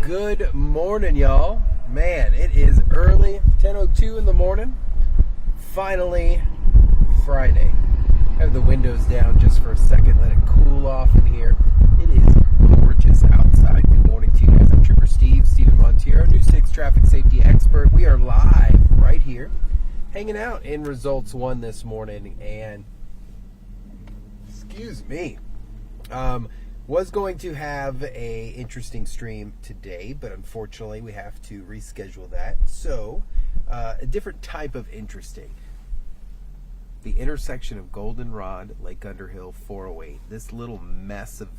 Good morning, y'all. Man, it is early, 10:02 in the morning. Finally, Friday. I have the windows down just for a second, let it cool off in here. It is gorgeous outside. Good morning to you guys. I'm Trooper Steven Montiero, New 6 traffic safety expert. We are live right here, hanging out in Results 1 this morning, and excuse me. Was going to have a interesting stream today, but unfortunately we have to reschedule that. So, a different type of interesting. The intersection of Goldenrod, Lake Underhill, 408. This little mess of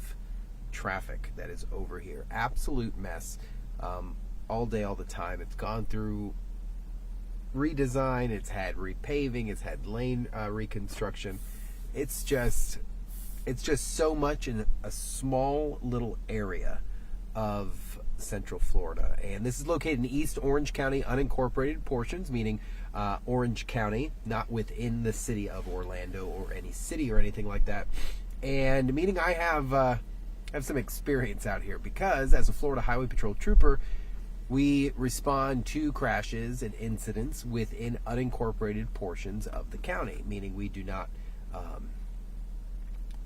traffic that is over here. Absolute mess. All day, all the time. It's gone through redesign. It's had repaving. It's had lane reconstruction. It's just so much in a small little area of Central Florida. And this is located in East Orange County unincorporated portions, meaning Orange County, not within the city of Orlando or any city or anything like that. And meaning I have some experience out here because as a Florida Highway Patrol trooper, we respond to crashes and incidents within unincorporated portions of the county, meaning we do not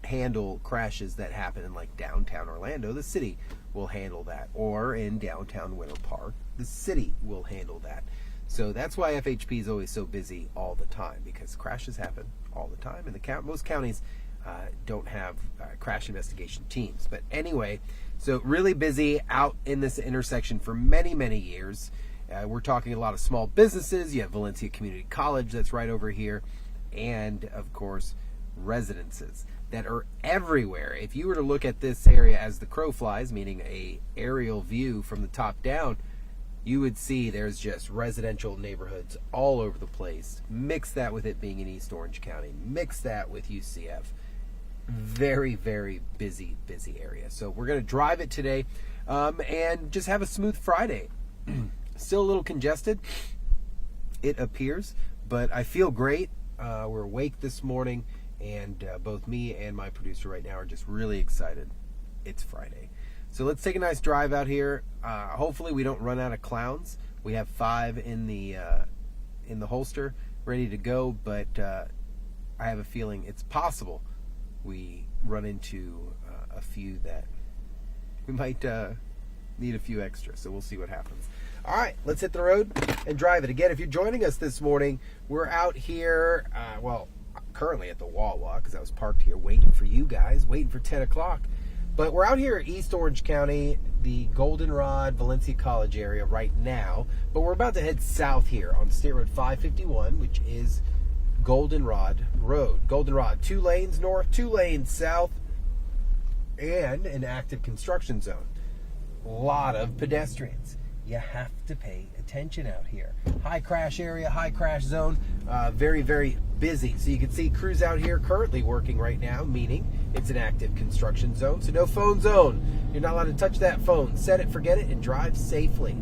handle crashes that happen in like downtown Orlando. The city will handle that, or in downtown Winter Park, the city will handle that. So that's why FHP is always so busy all the time, because crashes happen all the time, and most counties don't have crash investigation teams. But anyway, so really busy out in this intersection for many years. We're talking a lot of small businesses. You have Valencia Community College that's right over here, and of course residences that are everywhere. If you were to look at this area as the crow flies, meaning a aerial view from the top down, you would see there's just residential neighborhoods all over the place. Mix that with it being in East Orange County. Mix that with UCF. Very busy area. So we're going to drive it today and just have a smooth Friday. Still a little congested, it appears, but I feel great. We're awake this morning. And both me and my producer right now are just really excited. It's Friday. So let's take a nice drive out here. Hopefully we don't run out of clowns. We have 5 in the holster ready to go, but I have a feeling it's possible we run into a few that we might need a few extra. So we'll see what happens. All right, let's hit the road and drive it. Again, if you're joining us this morning, we're out here, currently at the Wawa, because I was parked here waiting for you guys, waiting for 10 o'clock. But we're out here at East Orange County, the Goldenrod, Valencia College area right now. But we're about to head south here on State Road 551, which is Goldenrod Road. Goldenrod, 2 lanes north, 2 lanes south, and an active construction zone. A lot of pedestrians. You have to pay attention out here. High crash area, high crash zone, very busy. So you can see crews out here currently working right now, meaning it's an active construction zone. So no phone zone. You're not allowed to touch that phone. Set it, forget it, and drive safely.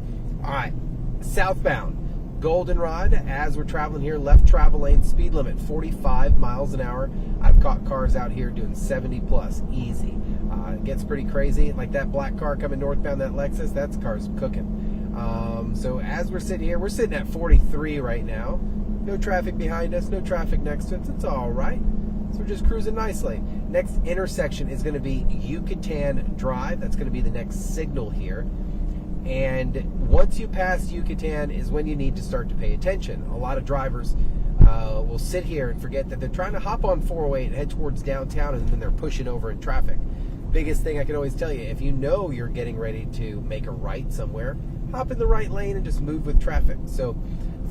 All right, southbound, Goldenrod, as we're traveling here, left travel lane, speed limit 45 miles an hour. I've caught cars out here doing 70 plus, easy. It gets pretty crazy. Like that black car coming northbound, that Lexus, that car's cooking. So as we're sitting here, we're sitting at 43 right now. No traffic behind us, no traffic next to us. It's all right. So we're just cruising nicely. Next intersection is going to be Yucatan Drive. That's going to be the next signal here. And once you pass Yucatan is when you need to start to pay attention. A lot of drivers will sit here and forget that they're trying to hop on 408 and head towards downtown, and then they're pushing over in traffic. Biggest thing I can always tell you, if you know you're getting ready to make a right somewhere, hop in the right lane and just move with traffic. So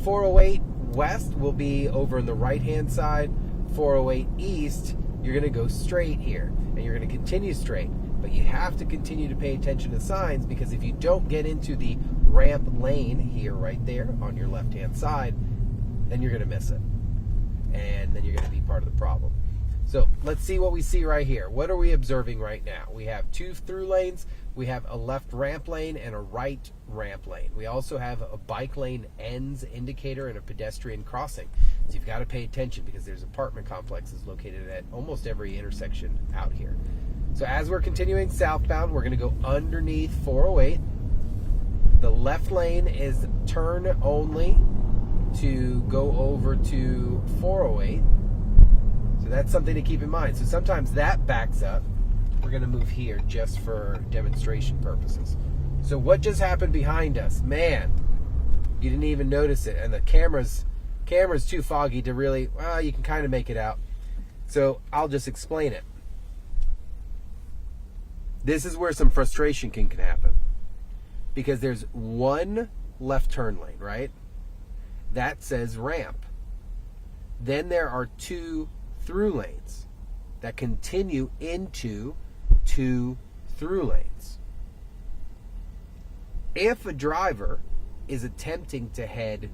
408 west will be over in the right-hand side. 408 east, you're going to go straight here, and you're going to continue straight. But you have to continue to pay attention to signs, because if you don't get into the ramp lane here, right there, on your left-hand side, then you're going to miss it. And then you're going to be part of the problem. So let's see what we see right here. What are we observing right now? We have 2 through lanes. We have a left ramp lane and a right ramp lane. We also have a bike lane ends indicator and a pedestrian crossing. So you've got to pay attention, because there's apartment complexes located at almost every intersection out here. So as we're continuing southbound, we're going to go underneath 408. The left lane is turn only to go over to 408. So that's something to keep in mind. So sometimes that backs up. We're going to move here just for demonstration purposes. So what just happened behind us? Man, you didn't even notice it. And the camera's too foggy to really, well, you can kind of make it out. So I'll just explain it. This is where some frustration can happen. Because there's one left turn lane, right? That says ramp. Then there are two through lanes that continue into two through lanes. If a driver is attempting to head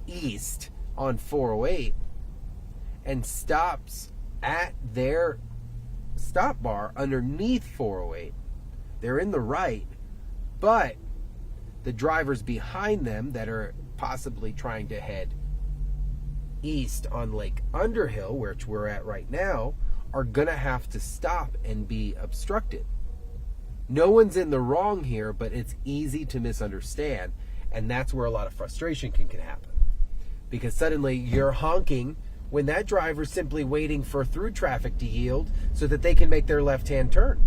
east on 408 and stops at their stop bar underneath 408, they're in the right, but the drivers behind them that are possibly trying to head east on Lake Underhill, which we're at right now, are going to have to stop and be obstructed. No one's in the wrong here, but it's easy to misunderstand, and that's where a lot of frustration can happen. Because suddenly you're honking when that driver's simply waiting for through traffic to yield so that they can make their left-hand turn.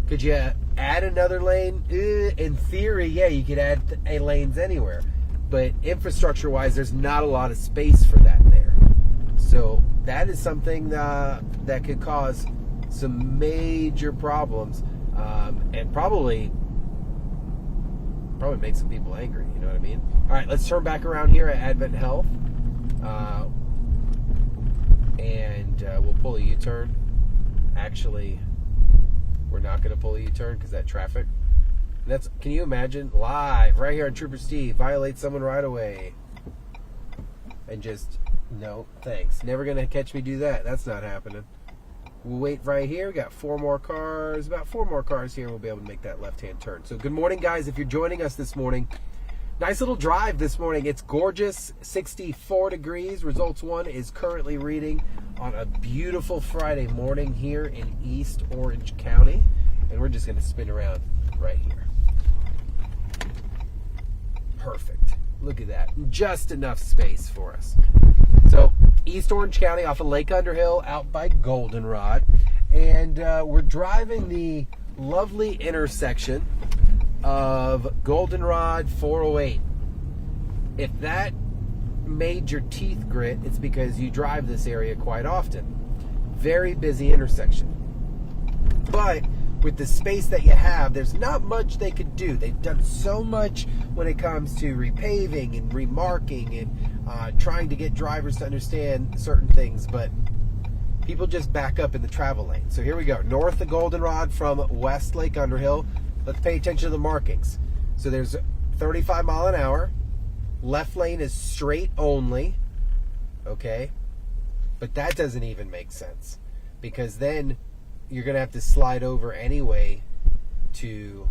Could you add another lane? In theory, yeah, you could add lanes anywhere. But infrastructure-wise, there's not a lot of space for that there. So that is something that could cause some major problems, and probably make some people angry. You know what I mean? All right, let's turn back around here at Advent Health, and we'll pull a U-turn. Actually, we're not going to pull a U-turn because that traffic. Can you imagine live right here on Trooper Steve violate someone right away, and just no thanks. Never going to catch me do that. That's not happening. We'll wait right here. We got about 4 more cars here. We'll be able to make that left-hand turn. So good morning, guys. If you're joining us this morning, nice little drive this morning. It's gorgeous, 64 degrees. Results 1 is currently reading on a beautiful Friday morning here in East Orange County. And we're just going to spin around right here. Perfect. Look at that. Just enough space for us. So East Orange County off of Lake Underhill out by Goldenrod. And we're driving the lovely intersection of Goldenrod 408. If that made your teeth grit, it's because you drive this area quite often. Very busy intersection. But with the space that you have, there's not much they could do. They've done so much when it comes to repaving and remarking and trying to get drivers to understand certain things, but people just back up in the travel lane. So here we go, north of Goldenrod from West Lake Underhill. Let's pay attention to the markings. So there's 35 mile an hour. Left lane is straight only, okay? But that doesn't even make sense, because then you're going to have to slide over anyway to,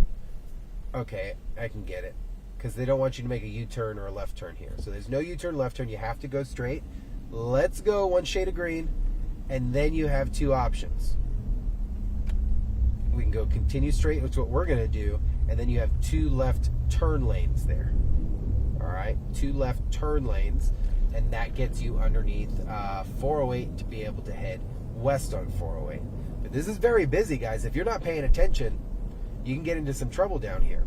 okay, I can get it. Because they don't want you to make a U-turn or a left turn here. So there's no U-turn, left turn. You have to go straight. Let's go one shade of green, and then you have 2 options. We can go continue straight, which is what we're going to do, and then you have 2 left turn lanes there. All right, 2 left turn lanes, and that gets you underneath 408 to be able to head west on 408. But this is very busy, guys. If you're not paying attention, you can get into some trouble down here.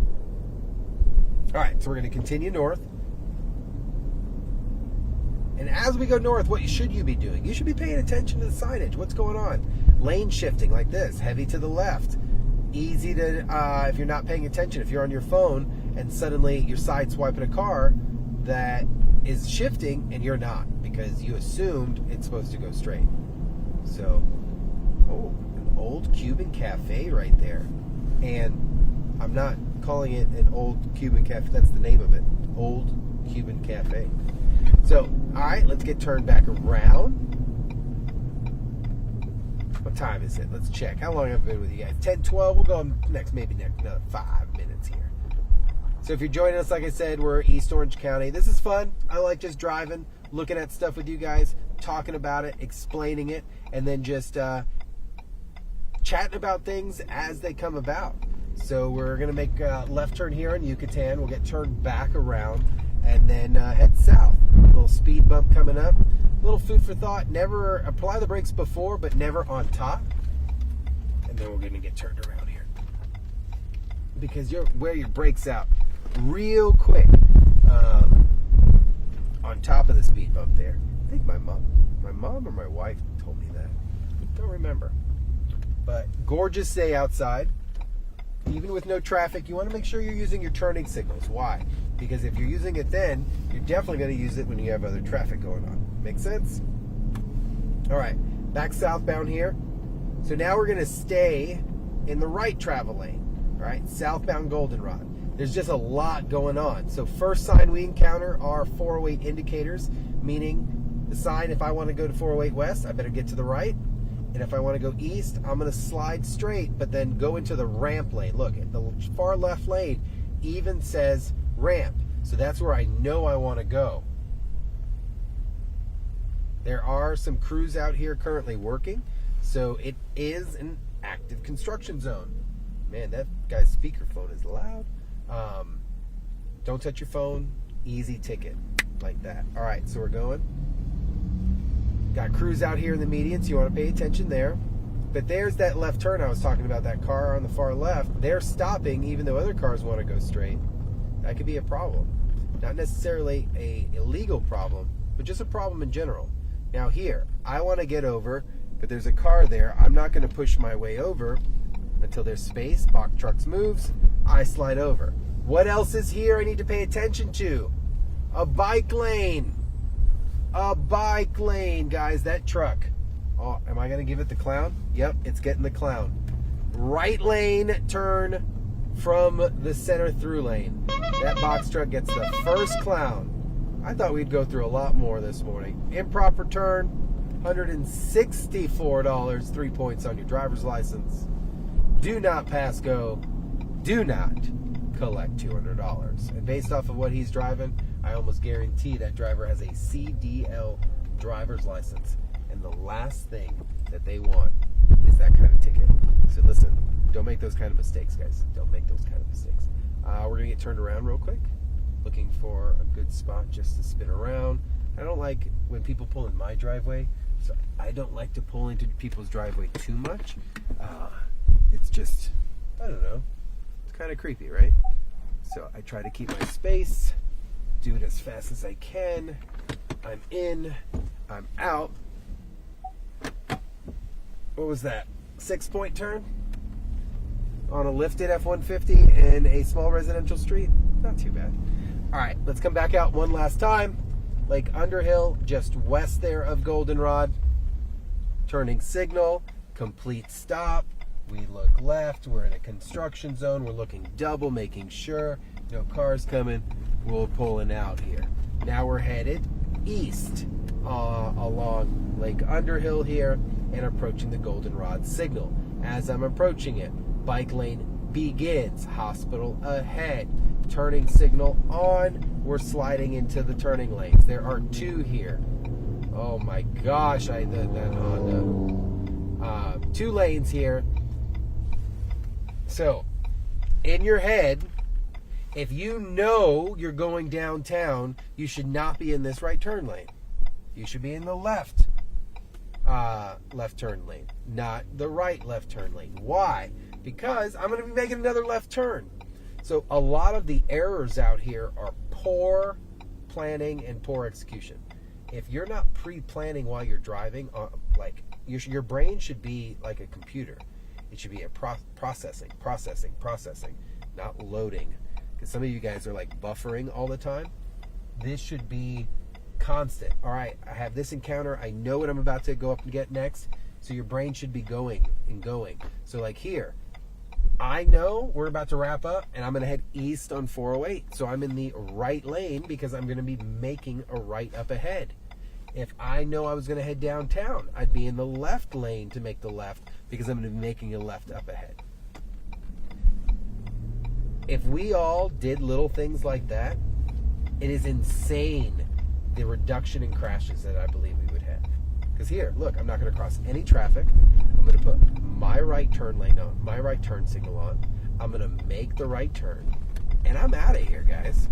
All right, so we're going to continue north. And as we go north, what should you be doing? You should be paying attention to the signage. What's going on? Lane shifting like this, heavy to the left. Easy to, if you're not paying attention, if you're on your phone and suddenly you're sideswiping a car that is shifting and you're not because you assumed it's supposed to go straight. So, oh, an old Cuban cafe right there. And I'm not calling it an old Cuban cafe. That's the name of it. Old Cuban cafe. So, all right, let's get turned back around. What time is it? Let's check. How long have I been with you guys? 10, 12. We'll go next, maybe next another 5 minutes here. So if you're joining us, like I said, we're East Orange County. This is fun. I like just driving, looking at stuff with you guys, talking about it, explaining it, and then just chatting about things as they come about. So we're going to make a left turn here on Yucatan. We'll get turned back around and then head south. A little speed bump coming up. A little food for thought. Never apply the brakes before, but never on top. And then we're going to get turned around here. Because you'll wear your brakes out real quick on top of the speed bump there. I think my mom or my wife told me that. Don't remember. But gorgeous day outside. Even with no traffic, you want to make sure you're using your turning signals. Why? Because if you're using it then, you're definitely going to use it when you have other traffic going on. Make sense? All right, back southbound here. So now we're going to stay in the right travel lane. All right, southbound Goldenrod. There's just a lot going on. So first sign we encounter are 408 indicators, meaning the sign if I want to go to 408 west, I better get to the right. And if I want to go east, I'm going to slide straight, but then go into the ramp lane. Look, the far left lane even says ramp. So that's where I know I want to go. There are some crews out here currently working. So it is an active construction zone. Man, that guy's speakerphone is loud. Don't touch your phone. Easy ticket. Like that. All right, so we're going. Got crews out here in the median, so you want to pay attention there. But there's that left turn I was talking about, that car on the far left. They're stopping even though other cars want to go straight. That could be a problem. Not necessarily a illegal problem, but just a problem in general. Now here, I want to get over, but there's a car there. I'm not going to push my way over until there's space. Box trucks moves. I slide over. What else is here I need to pay attention to? A bike lane. A bike lane, guys. That truck. Oh, am I going to give it the clown? Yep, it's getting the clown. Right lane turn from the center through lane. That box truck gets the first clown. I thought we'd go through a lot more this morning. Improper turn, $164, 3 points on your driver's license. Do not pass go. Do not collect $200. And based off of what he's driving, I almost guarantee that driver has a CDL driver's license. And the last thing that they want is that kind of ticket. So listen, don't make those kind of mistakes, guys. Don't make those kind of mistakes. We're going to get turned around real quick. Looking for a good spot just to spin around. I don't like when people pull in my driveway. So I don't like to pull into people's driveway too much. It's just, I don't know. It's kind of creepy, right? So I try to keep my space. Do it as fast as I can. I'm in. I'm out. What was that? 6-point turn on a lifted F-150 in a small residential street. Not too bad. All right, let's come back out one last time. Lake Underhill, just west there of Goldenrod. Turning signal, complete stop. We look left. We're in a construction zone. We're looking double, making sure no cars coming. We're pulling out here. Now we're headed east along Lake Underhill here and approaching the Goldenrod signal. As I'm approaching it, bike lane begins. Hospital ahead. Turning signal on. We're sliding into the turning lanes. There are two here. Oh my gosh, I did that Honda. 2 lanes here. So, in your head, if you know you're going downtown, you should not be in this right turn lane. You should be in the left turn lane, not the right left turn lane. Why? Because I'm going to be making another left turn. So a lot of the errors out here are poor planning and poor execution. If you're not pre-planning while you're driving, your brain should be like a computer. It should be a processing, not loading. Because some of you guys are like buffering all the time. This should be constant. All right, I have this encounter. I know what I'm about to go up and get next. So your brain should be going and going. So like here, I know we're about to wrap up and I'm going to head east on 408. So I'm in the right lane because I'm going to be making a right up ahead. If I know I was going to head downtown, I'd be in the left lane to make the left because I'm going to be making a left up ahead. If we all did little things like that, it is insane the reduction in crashes that I believe we would have. Because here, look, I'm not going to cross any traffic. I'm going to put my right turn lane on, my right turn signal on. I'm going to make the right turn, and I'm out of here, guys.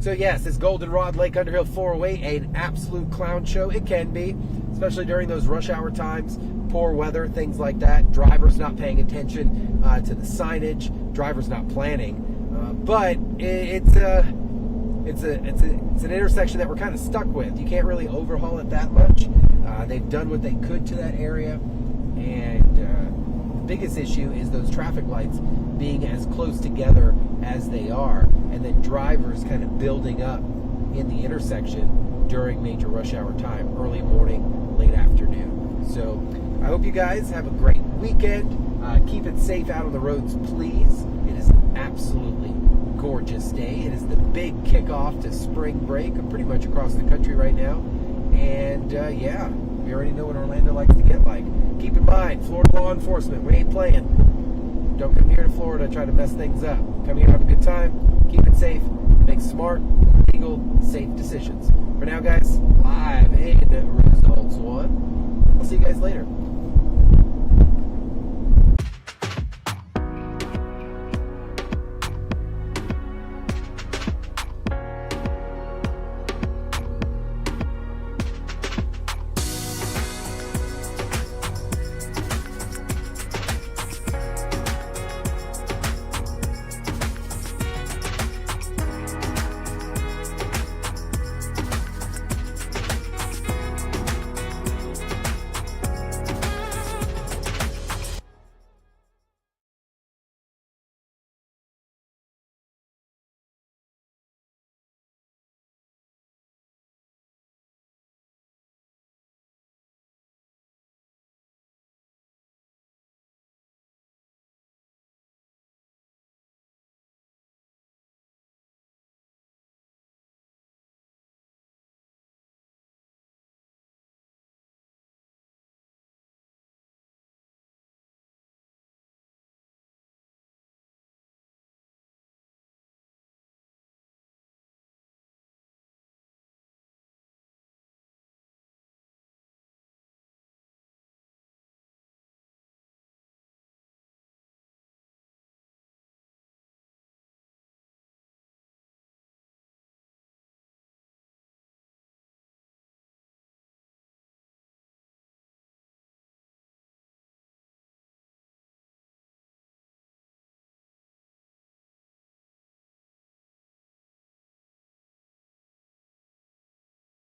So yes, this Goldenrod Lake Underhill 408, an absolute clown show. It can be, especially during those rush hour times, poor weather, things like that. Drivers not paying attention to the signage, drivers not planning. But it's an intersection that we're kind of stuck with. You can't really overhaul it that much. They've done what they could to that area, and the biggest issue is those traffic lights being as close together as they are, and then drivers kind of building up in the intersection during major rush hour time, early morning, late afternoon. So I hope you guys have a great weekend. Keep it safe out on the roads, please. It is an absolutely gorgeous day. It is the big kickoff to spring break. I'm pretty much across the country right now. And yeah, we already know what Orlando likes to get like. Keep in mind, Florida law enforcement, we ain't playing. Don't come here to Florida to try to mess things up. Come here, have a good time, keep it safe, make smart, legal, safe decisions. For now, guys, live in Results 1. I'll see you guys later.